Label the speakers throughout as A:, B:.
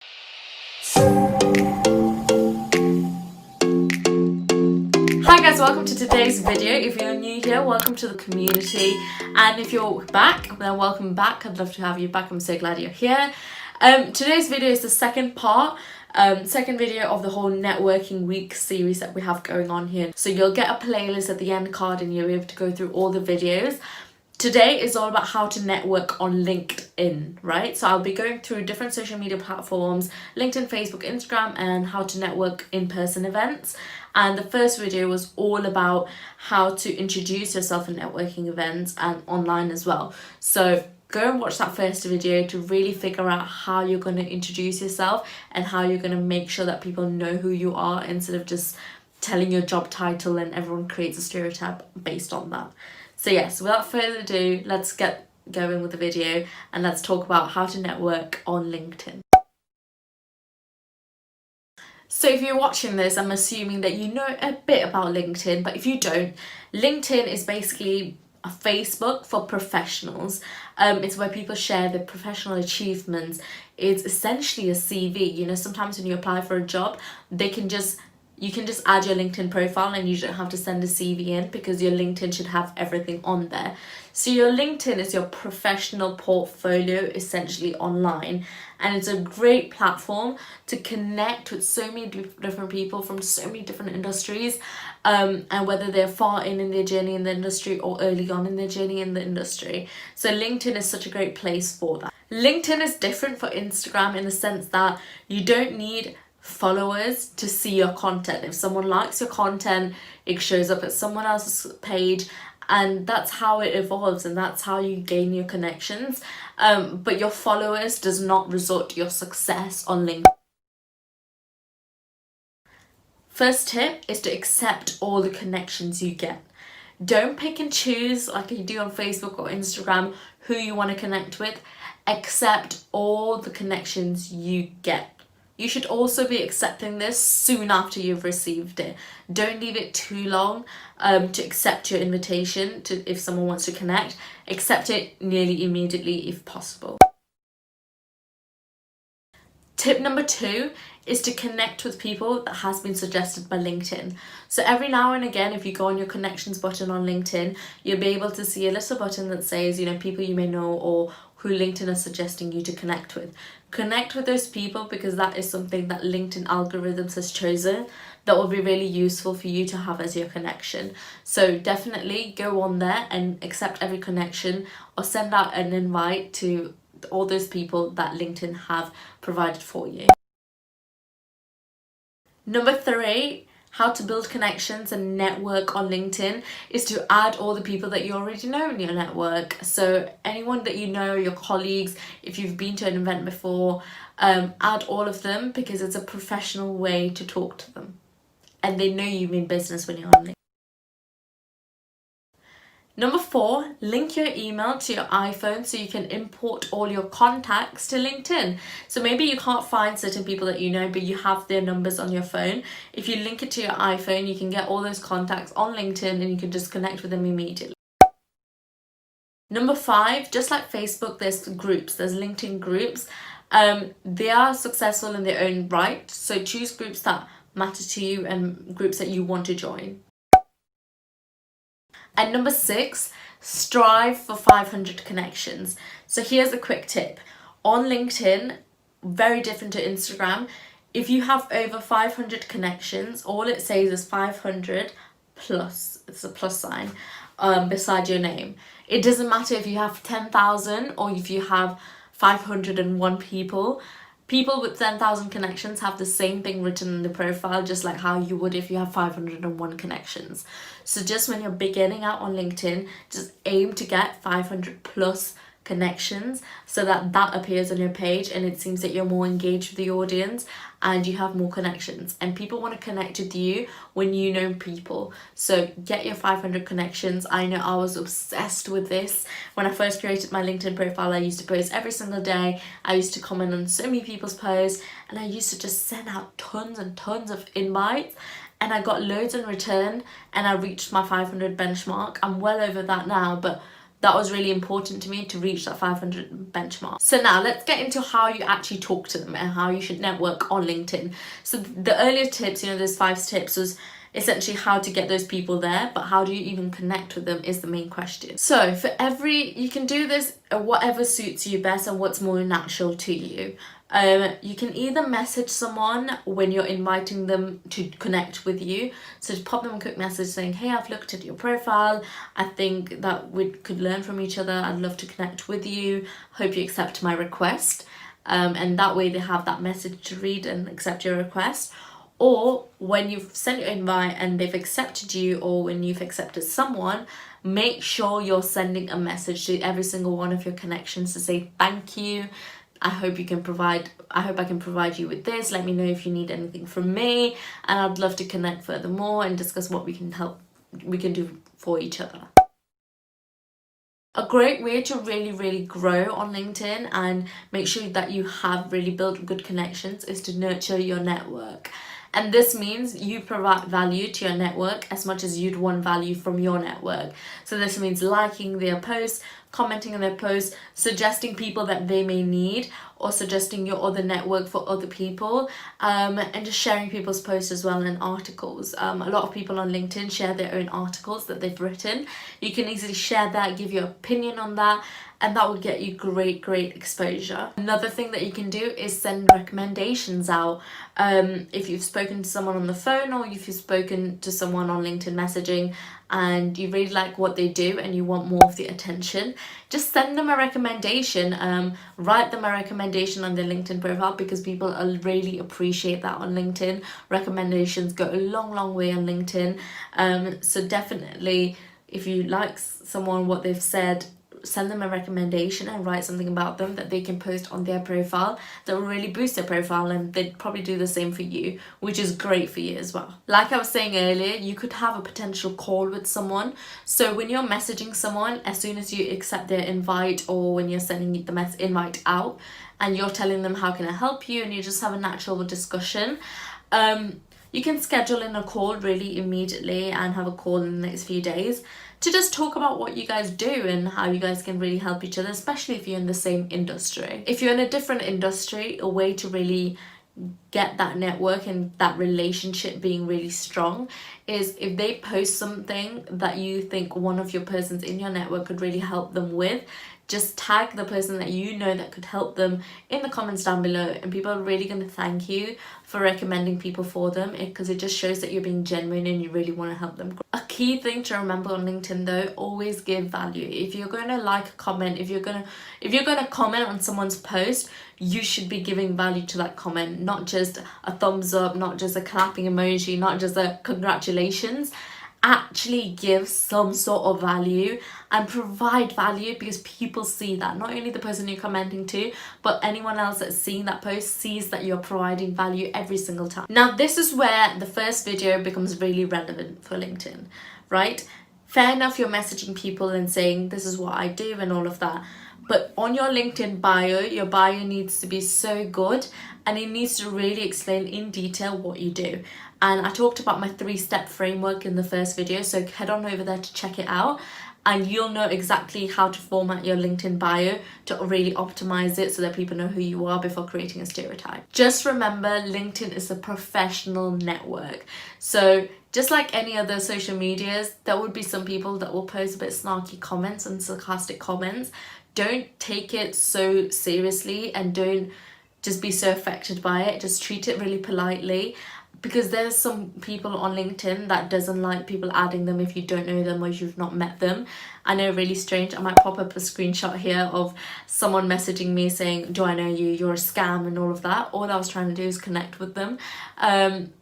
A: Hi guys, welcome to today's video. If you're new here, welcome to the community, and if you're back, then welcome back. I'd love to have you back. I'm so glad you're here. Today's video is the second video of the whole networking week series that we have going on here. So you'll get a playlist at the end card and you'll be able to go through all the videos. Today is all about how to network on LinkedIn, right? So I'll be going through different social media platforms, LinkedIn, Facebook, Instagram, and how to network in-person events. And the first video was all about how to introduce yourself in networking events and online as well. So go and watch that first video to really figure out how you're going to introduce yourself and how you're going to make sure that people know who you are instead of just telling your job title and everyone creates a stereotype based on that. So yes, without further ado, let's get going with the video and let's talk about how to network on LinkedIn. So if you're watching this, I'm assuming that you know a bit about LinkedIn, but if you don't, LinkedIn is basically a Facebook for professionals. It's where people share their professional achievements. It's essentially a CV. You know, sometimes when you apply for a job, you can just add your LinkedIn profile and you don't have to send a CV in because your LinkedIn should have everything on there. So your LinkedIn is your professional portfolio essentially online, and it's a great platform to connect with so many different people from so many different industries, and whether they're far in their journey in the industry or early on in their journey in the industry. So LinkedIn is such a great place for that. LinkedIn is different for Instagram in the sense that you don't need followers to see your content. If someone likes your content, it shows up at someone else's page, and that's how it evolves and that's how you gain your connections. But your followers does not result to your success on LinkedIn. First tip is to accept all the connections you get. Don't pick and choose like you do on Facebook or Instagram who you want to connect with. Accept all the connections you get. You should also be accepting this soon after you've received it. Don't leave it too long to accept your invitation if someone wants to connect. Accept it nearly immediately if possible. Tip number 2 is to connect with people that has been suggested by LinkedIn. So every now and again, if you go on your connections button on LinkedIn, you'll be able to see a little button that says, you know, people you may know or who LinkedIn is suggesting you to connect with. Connect with those people because that is something that LinkedIn algorithms has chosen that will be really useful for you to have as your connection. So definitely go on there and accept every connection or send out an invite to all those people that LinkedIn have provided for you. Number 3, how to build connections and network on LinkedIn is to add all the people that you already know in your network. So anyone that you know, your colleagues, if you've been to an event before, add all of them because it's a professional way to talk to them and they know you mean business when you're on LinkedIn. Number 4, link your email to your iPhone so you can import all your contacts to LinkedIn. So maybe you can't find certain people that you know, but you have their numbers on your phone. If you link it to your iPhone, you can get all those contacts on LinkedIn and you can just connect with them immediately. Number 5, just like Facebook, there's groups, there's LinkedIn groups. They are successful in their own right. So choose groups that matter to you and groups that you want to join. And number 6, strive for 500 connections. So here's a quick tip. On LinkedIn, very different to Instagram, if you have over 500 connections, all it says is 500 plus, it's a plus sign, beside your name. It doesn't matter if you have 10,000 or if you have 501 people. People with 10,000 connections have the same thing written in the profile, just like how you would if you have 501 connections. So just when you're beginning out on LinkedIn, just aim to get 500 plus connections so that that appears on your page and it seems that you're more engaged with the audience and you have more connections, and people want to connect with you when you know people. So get your 500 connections. I know I was obsessed with this when I first created my LinkedIn profile. I used to post every single day. I used to comment on so many people's posts and I used to just send out tons and tons of invites, and I got loads in return and I reached my 500 benchmark. I'm well over that now, but that was really important to me to reach that 500 benchmark. So now let's get into how you actually talk to them and how you should network on LinkedIn. So the earlier tips, you know, those 5 tips was essentially how to get those people there, but how do you even connect with them is the main question. So for you can do this whatever suits you best and what's more natural to you. You can either message someone when you're inviting them to connect with you. So just pop them a quick message saying, hey, I've looked at your profile. I think that we could learn from each other. I'd love to connect with you. Hope you accept my request. And that way they have that message to read and accept your request. Or when you've sent your invite and they've accepted you, or when you've accepted someone, make sure you're sending a message to every single one of your connections to say thank you. I hope I can provide you with this. Let me know if you need anything from me, and I'd love to connect furthermore and discuss what we can do for each other. A great way to really grow on LinkedIn and make sure that you have really built good connections is to nurture your network. And this means you provide value to your network as much as you'd want value from your network. So this means liking their posts, commenting on their posts, suggesting people that they may need, or suggesting your other network for other people, and just sharing people's posts as well and articles. A lot of people on LinkedIn share their own articles that they've written. You can easily share that, give your opinion on that, and that will get you great exposure. Another thing that you can do is send recommendations out. If you've spoken to someone on the phone, or if you've spoken to someone on LinkedIn messaging and you really like what they do and you want more of the attention, just send them a recommendation. Write them a recommendation on their LinkedIn profile, because people really appreciate that on LinkedIn. Recommendations go a long way on LinkedIn. So definitely, if you like someone, what they've said, send them a recommendation and write something about them that they can post on their profile that will really boost their profile, and they'd probably do the same for you, which is great for you as well. Like I was saying earlier, you could have a potential call with someone. So when you're messaging someone, as soon as you accept their invite, or when you're sending the invite out and you're telling them how can I help you, and you just have a natural discussion, you can schedule in a call really immediately and have a call in the next few days to just talk about what you guys do and how you guys can really help each other, especially if you're in the same industry. If you're in a different industry, a way to really get that network and that relationship being really strong is if they post something that you think one of your persons in your network could really help them with, just tag the person that you know that could help them in the comments down below, and people are really going to thank you for recommending people for them, because it just shows that you're being genuine and you really want to help them grow. A key thing to remember on LinkedIn though, always give value. If you're going to like a comment, if you're going to comment on someone's post, you should be giving value to that comment, not just a thumbs up, not just a clapping emoji, not just a congratulations. Actually give some sort of value and provide value, because people see that. Not only the person you're commenting to, but anyone else that's seeing that post sees that you're providing value every single time. Now this is where the first video becomes really relevant for LinkedIn, right? Fair enough, you're messaging people and saying this is what I do and all of that, but on your LinkedIn bio, your bio needs to be so good, and it needs to really explain in detail what you do. And I talked about my 3-step framework in the first video, so head on over there to check it out, and you'll know exactly how to format your LinkedIn bio to really optimize it so that people know who you are before creating a stereotype. Just remember, LinkedIn is a professional network. So just like any other social medias, there would be some people that will post a bit snarky comments and sarcastic comments. Don't take it so seriously and don't just be so affected by it. Just treat it really politely, because there's some people on LinkedIn that doesn't like people adding them if you don't know them or if you've not met them. I know, really strange. I might pop up a screenshot here of someone messaging me saying, do I know you, you're a scam, and all of that. All I was trying to do is connect with them.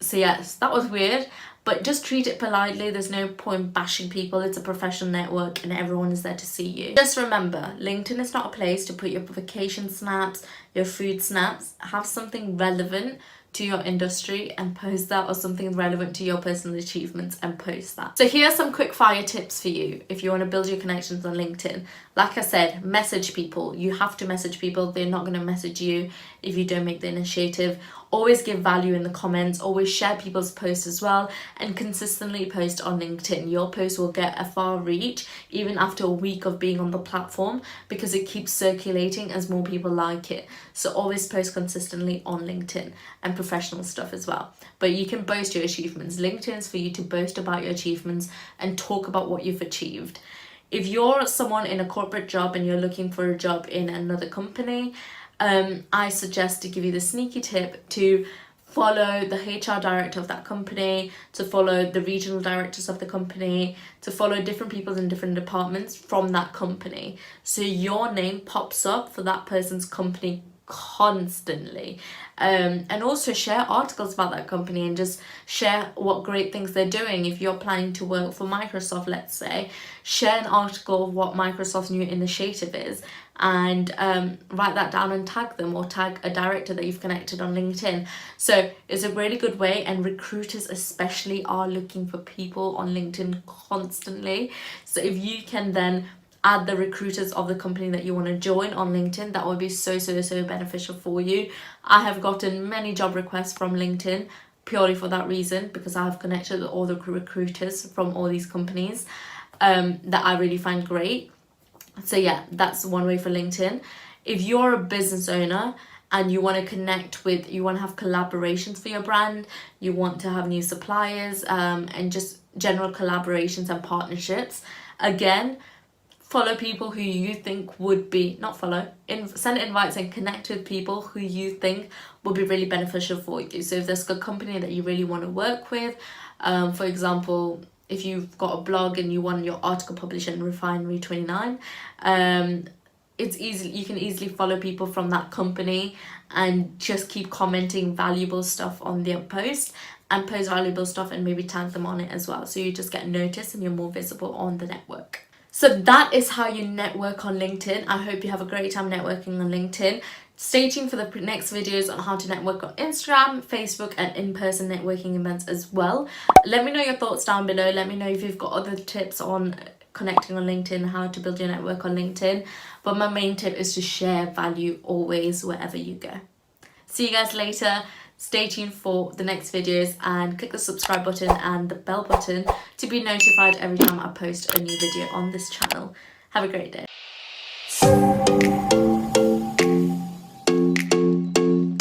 A: So yes, that was weird, but just treat it politely. There's no point bashing people. It's a professional network and everyone is there to see you. Just remember, LinkedIn is not a place to put your vacation snaps, your food snaps. Have something relevant to your industry and post that, or something relevant to your personal achievements and post that. So here are some quick fire tips for you if you want to build your connections on LinkedIn. Like I said, message people. You have to message people. They're not going to message you if you don't make the initiative. Always give value in the comments, always share people's posts as well, and consistently post on LinkedIn. Your post will get a far reach even after a week of being on the platform, because it keeps circulating as more people like it. So always post consistently on LinkedIn, and professional stuff as well. But you can boast your achievements. LinkedIn is for you to boast about your achievements and talk about what you've achieved. If you're someone in a corporate job and you're looking for a job in another company, I suggest to give you the sneaky tip to follow the HR director of that company, to follow the regional directors of the company, to follow different people in different departments from that company. So your name pops up for that person's company constantly. And also share articles about that company and just share what great things they're doing. If you're planning to work for Microsoft, let's say, share an article of what Microsoft's new initiative is, and write that down and tag them, or tag a director that you've connected on LinkedIn. So it's a really good way, and recruiters especially are looking for people on LinkedIn constantly. So if you can then add the recruiters of the company that you want to join on LinkedIn, that would be so beneficial for you. I have gotten many job requests from LinkedIn purely for that reason, because I have connected with all the recruiters from all these companies that I really find great. So yeah, that's one way for LinkedIn. If you're a business owner and you want to connect with, you want to have collaborations for your brand, you want to have new suppliers, and just general collaborations and partnerships, again, follow people who you think would be, not follow, send invites and connect with people who you think will be really beneficial for you. So if there's a company that you really want to work with, for example, if you've got a blog and you want your article published in Refinery 29, it's easy, you can easily follow people from that company and just keep commenting valuable stuff on their post, and post valuable stuff and maybe tag them on it as well. So you just get noticed and you're more visible on the network. So that is how you network on LinkedIn. I hope you have a great time networking on LinkedIn. Stay tuned for the next videos on how to network on Instagram, Facebook, and in-person networking events as well. Let me know your thoughts down below. Let me know if you've got other tips on connecting on LinkedIn, how to build your network on LinkedIn. But my main tip is to share value always wherever you go. See you guys later. Stay tuned for the next videos, and click the subscribe button and the bell button to be notified every time I post a new video on this channel. Have a great day.